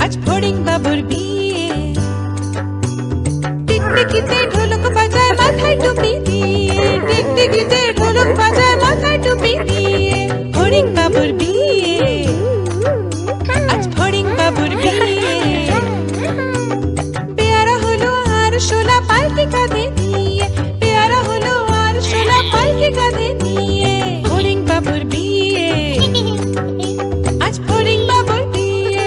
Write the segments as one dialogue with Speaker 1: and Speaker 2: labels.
Speaker 1: আজ ফড়িং বাবুর বিয়ে। টিকটিকিতে ঢোলক বাজায় মাথায় টুপি দিয়ে, টিকটিকিতে ঢোলক বাজায় মাথায় টুপি দিয়ে। ফড়িং বাবুর বিয়ে, আজ ফড়িং বাবুর বিয়ে। পেয়ারা হলো আর শোলা পালকি কাঁধে নিয়ে, পেয়ারা হলো আর শোলা পালকি কাঁধে নিয়ে। ফড়িং বাবুর বিয়ে, আজ ফড়িং বাবুর বিয়ে।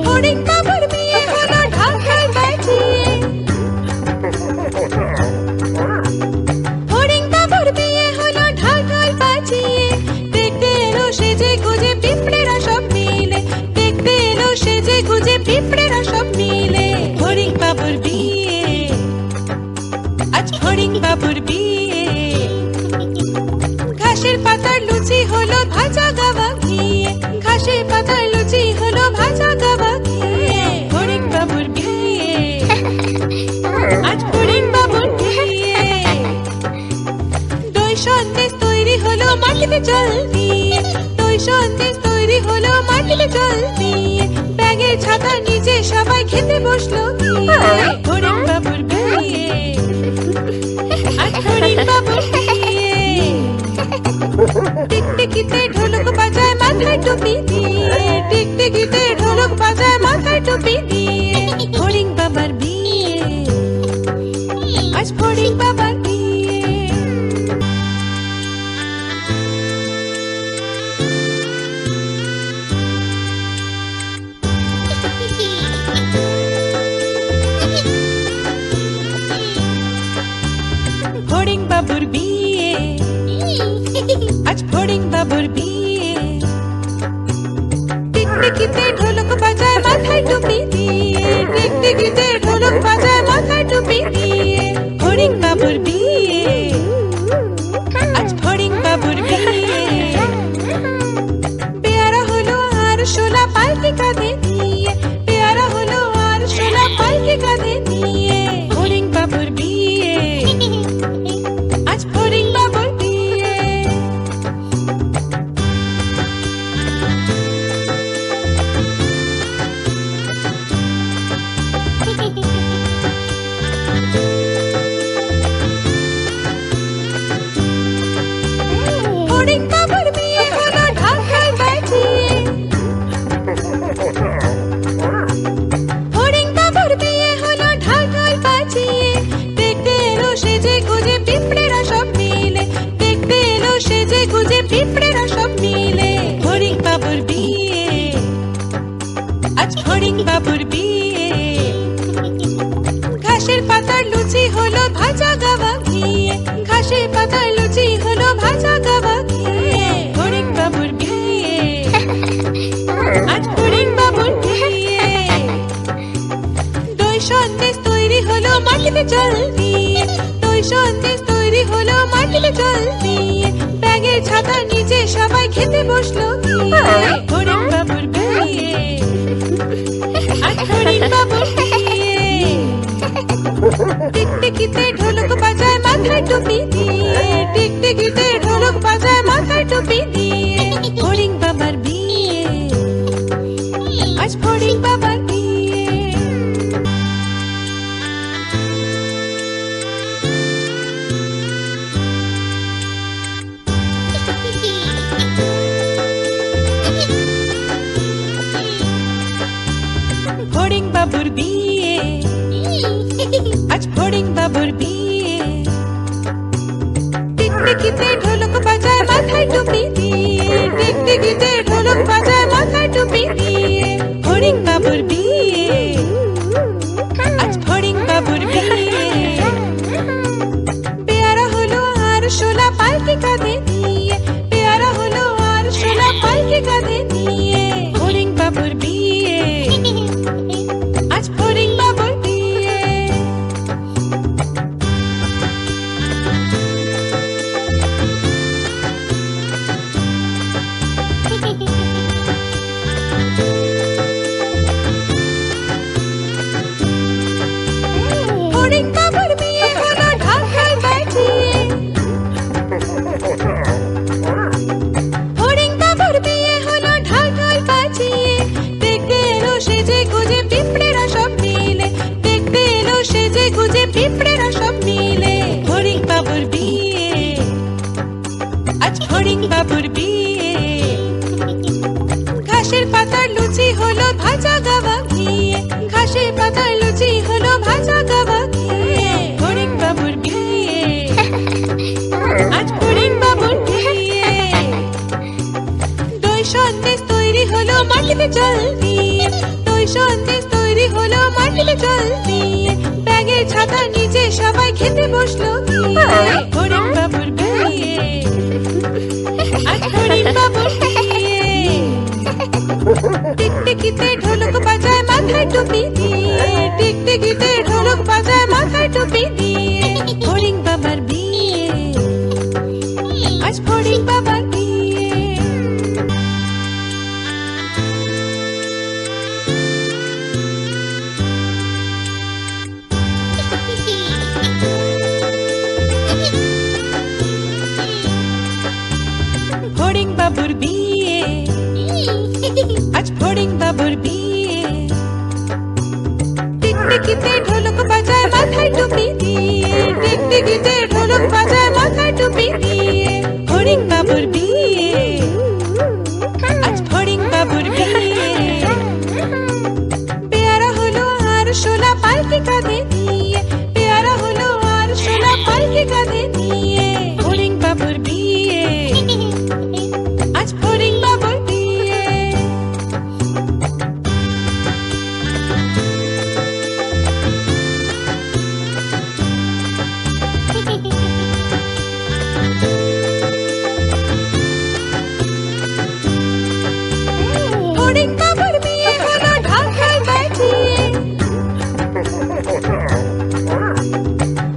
Speaker 1: ফড়িং বাবুর বিয়ে হলো ঢাকায় বাজিয়ে, ফড়িং বাবুর বিয়ে হলো ঢাকায় বাজিয়ে। দেখতে এলো সেজে গুজে পিঁপড়েরা সব মিলে, দেখতে এলো সেজে গুজে পিঁপড়েরা সব মিলে। ফড়িং বাবুর বিয়ে, আজ ফড়িং বাবুর বিয়ে। ঘাসের পাতার লুচি হলো ভাজা গাওয়া ঘিয়ে, ঘাসের পাতার লুচি হলো ভাজা গাওয়া ঘিয়ে। ফড়িং বাবুর বিয়ে, আজ ফড়িং বাবুর বিয়ে। দই সন্দেশ তৈরি হলো মাটিতে জল দিয়ে, দই সন্দেশ তৈরি হলো মাটিতে জল দিয়ে। ব্যাগের ছাতার নিচে সবাই খেতে বসলো গিয়ে। ফড়িং বাবুর বিয়ে, আজ ফড়িং বাবুর বিয়ে। টিকটিকিতে ঢোলক বাজায় মাথায় টুপি দিয়ে, টিকটিকিতে ঢোলক বাজায় মাথায় টুপি দিয়ে। ফড়িং বাবার বিয়ে, আজ ফড়িং বাবার বিয়ে। ফড়িং বাবুর বিয়ে, আজ ফড়িং বাবুর বিয়ে। টিকটিকিতে ঢোলক বাজায় মাথায় টুপি দিয়ে, টিকটিকিতে ঢোলক বাজায় মাথায় টুপি দিয়ে। ফড়িং বাবুর বিয়ে, আজ ফড়িং বাবুর বিয়ে। পেয়ারা হলো আর শোলা পালকি কাঁধে নিয়ে, পেয়ারা হলো আর শোলা পালকি কাঁধে নিয়ে। ফড়িং বাবুর বিয়ে, আজ ফড়িং বাবুর বিয়ে। ফড়িং বাবুর বিয়ে হলো ঢাকায় বাজিয়ে, ফড়িং বাবুর বিয়ে হলো ঢাকায় বাজিয়ে। দেখতে এলো সেজে গুজে পিঁপড়েরা সব মিলে, দেখতে এলো সেজে গুজে পিঁপড়েরা সব মিলে। ফড়িং বাবুর বিয়ে, আজ ফড়িং বাবুর বিয়ে। ঘাসের পাতার লুচি হলো ভাজা গাওয়া ঘিয়ে, ঘাসের পাতার লুচি হলো ভাজা গাওয়া ঘিয়ে। ফড়িং বাবুর বিয়ে, আজ ফড়িং বাবুর বিয়ে। দই সন্দেশ তৈরি হলো মাটিতে জল দিয়ে, দই সন্দেশ তৈরি হলো মাটিতে জল দিয়ে। ব্যাগের ছাতার নিচে সবাই খেতে বসলো গিয়ে। ফড়িং বাবুর বিয়ে, আজ ফড়িং বাবুর বিয়ে। টিকটিকিতে ঢোলক বাজায় মাথায় টুপি দিয়ে, টিকটিকিতে ঢোলক বাজায় মাথায় টুপি দিয়ে। ফড়িং বাবার বিয়ে, আজ ফড়িং বাবার বিয়ে। ফড়িং বাবুর বিয়ে, আজ ফড়িং বাবুর বিয়ে। টিকটিকিতে ঢোলক বাজায় মাথায় টুপি দিয়ে, টিকটিকিতে ঢোলক বাজায় মাথায় টুপি দিয়ে। ফড়িং বাবুর বিয়ে, আজ ফড়িং বাবুর বিয়ে। পেয়ারা হলো আর শোলা পালকি কাঁধে নিয়ে, পেয়ারা হলো আর শোলা পালকি কাঁধে নিয়ে। ফড়িং বাবুর বিয়ে, আজ ফড়িং বাবুর বিয়ে। পাতার লুচি হলো ভাজা গাওয়া ঘিয়ে, ঘাসে পাতার লুচি হলো ভাজা গাওয়া ঘিয়ে। ফড়িং বাবুর বিয়ে, আজ ফড়িং বাবুর বিয়ে। দই সন্দেশ তৈরি হলো মাটিতে জল দিয়ে, দই সন্দেশ তৈরি হলো মাটিতে জল দিয়ে। ব্যাগের ছাতার নিচে সবাই খেতে বসলো গিয়ে। ফড়িং বাবুর বিয়ে, আজ ফড়িং বাবুর বিয়ে। টিকটিকিতে ঢোলক বাজায় মাথায় টুপি দিয়ে, টিকটিকিতে ঢোলক বাজায় মাথায় টুপি দিয়ে। ফড়িং বাবার বিয়ে, আজ ফড়িং বাবার বিয়ে। ফড়িং বাবুর বিয়ে, আজ ফড়িং বাবুর বিয়ে। টিকটিকিতে ঢোলক বাজায় মাথায় টুপি দিয়ে, টিকটিকিতে ঢোলক বাজায় মাথায় টুপি দিয়ে। ফড়িং বাবুর বিয়ে, আজ ফড়িং বাবুর বিয়ে। পেয়ারা হলো আর শোলা পালকি কাঁধে নিয়ে, পেয়ারা হলো আর শোলা পালকি কাঁধে নিয়ে। ফড়িং বাবুর বিয়ে, আজ ফড়িং বাবুর বিয়ে। ফড়িং বাবুর বিয়ে হলো ঢাকায় বাজিয়ে,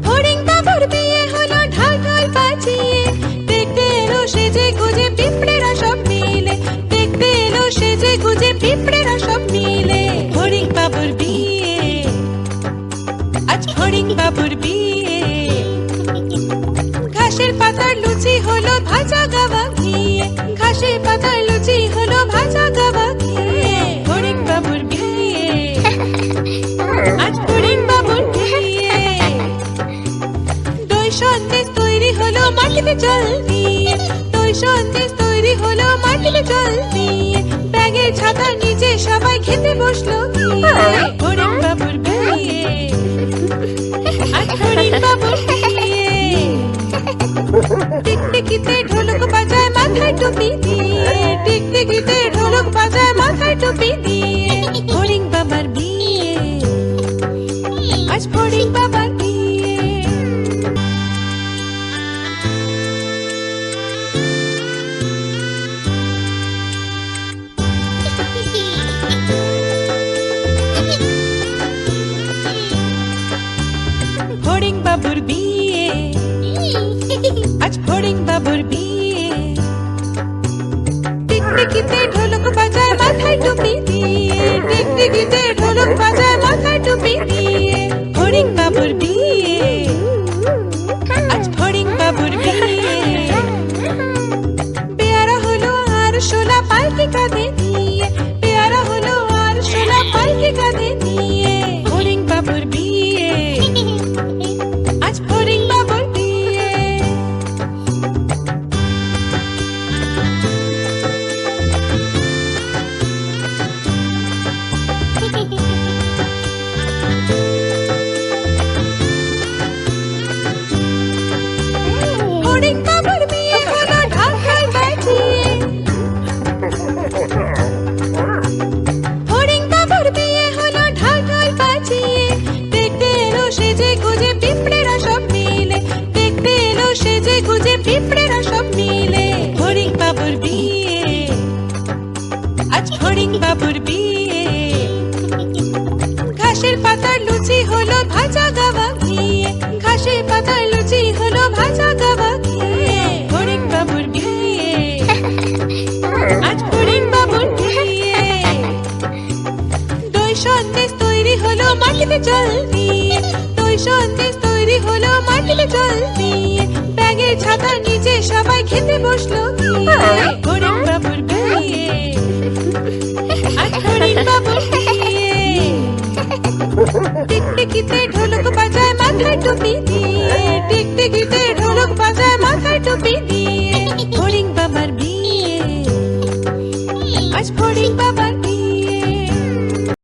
Speaker 1: ফড়িং বাবুর বিয়ে হলো ঢাকায় বাজিয়ে। দেখতে এলো সেজে গুজে পিঁপড়েরা সব মিলে, দেখতে এলো সেজে গুজে পিঁপড়েরা সব মিলে। ফড়িং বাবুর বিয়ে, আজ ফড়িং বাবুর বিয়ে। ঘাসের পাতার লুচি হলো ভাজা গাওয়া ঘিয়ে, ঘাসের পাতার লুচি হলো ভাজা গাওয়া ঘিয়ে। ফড়িং বাবুর বিয়ে, আজ ফড়িং বাবুর বিয়ে। দই সন্দেশ তৈরি হলো মাটিতে জল দিয়ে, দই সন্দেশ তৈরি হলো মাটিতে জল দিয়ে। ব্যাগের ছাতার নিচে সবাই খেতে বসলো গিয়ে। ফড়িং বাবুর বিয়ে, আজ ফড়িং বাবুর বিয়ে। টিকটিকিতে ঢোলক বাজায় মাথায় টুপি দিয়ে, টিকটিকিতে ঢোলক বাজায় মাথায় টুপি দিয়ে। ফড়িং বাবার বিয়ে, আজ ফড়িং বাবার বিয়ে। ফড়িং বাবুর বিয়ে, আজ ফড়িং বাবুর বিয়ে। টিকটিকিতে ঢোলক বাজায় মাথায় টুপি দিয়ে, টিকটিকিতে ঢোলক বাজায় মাথায় টুপি দিয়ে। ফড়িং বাবুর বিয়ে, আজ ফড়িং বাবুর বিয়ে। পেয়ারা হলো আর শোলা পালকি কাঁধে নিয়ে, পেয়ারা হলো আর শোলা পালকি কাঁধে নিয়ে। ফড়িং বাবুর বিয়ে, আজ ফড়িং বাবুর বিয়ে। ফড়িং বাবুর বিয়ে হলো ঢাকায় বাজিয়ে, ফড়িং বাবুর বিয়ে হলো ঢাকায় বাজিয়ে। দেখতে এলো সেজে গুজে পিঁপড়েরা সব মিলে, দেখতে এলো সেজে গুজে পিঁপড়েরা সব মিলে। ফড়িং বাবুর বিয়ে, আজ ফড়িং বাবুর বিয়ে। ঘাসের পাতার লুচি হলো ভাজা গাওয়া ঘিয়ে, ঘাসের পাতার লুচি হলো ভাজা গাওয়া ঘিয়ে। ফড়িং বাবুর বিয়ে, আজ ফড়িং বাবুর বিয়ে। দই সন্দেশ তৈরি হলো মাটিতে জল দিয়ে, দই সন্দেশ তৈরি হলো মাটিতে জল দিয়ে। ব্যাগের ছাতার নিচে সবাই খেতে বসলো গিয়ে। ফড়িং বাবুর বিয়ে, আজ ফড়িং বাবুর বিয়ে। টিকটিকিতে ঢোলক বাজায় মাথায় টুপি দিয়ে, টিকটিকিতে ঢোলক বাজায় মাথায় টুপি দিয়ে।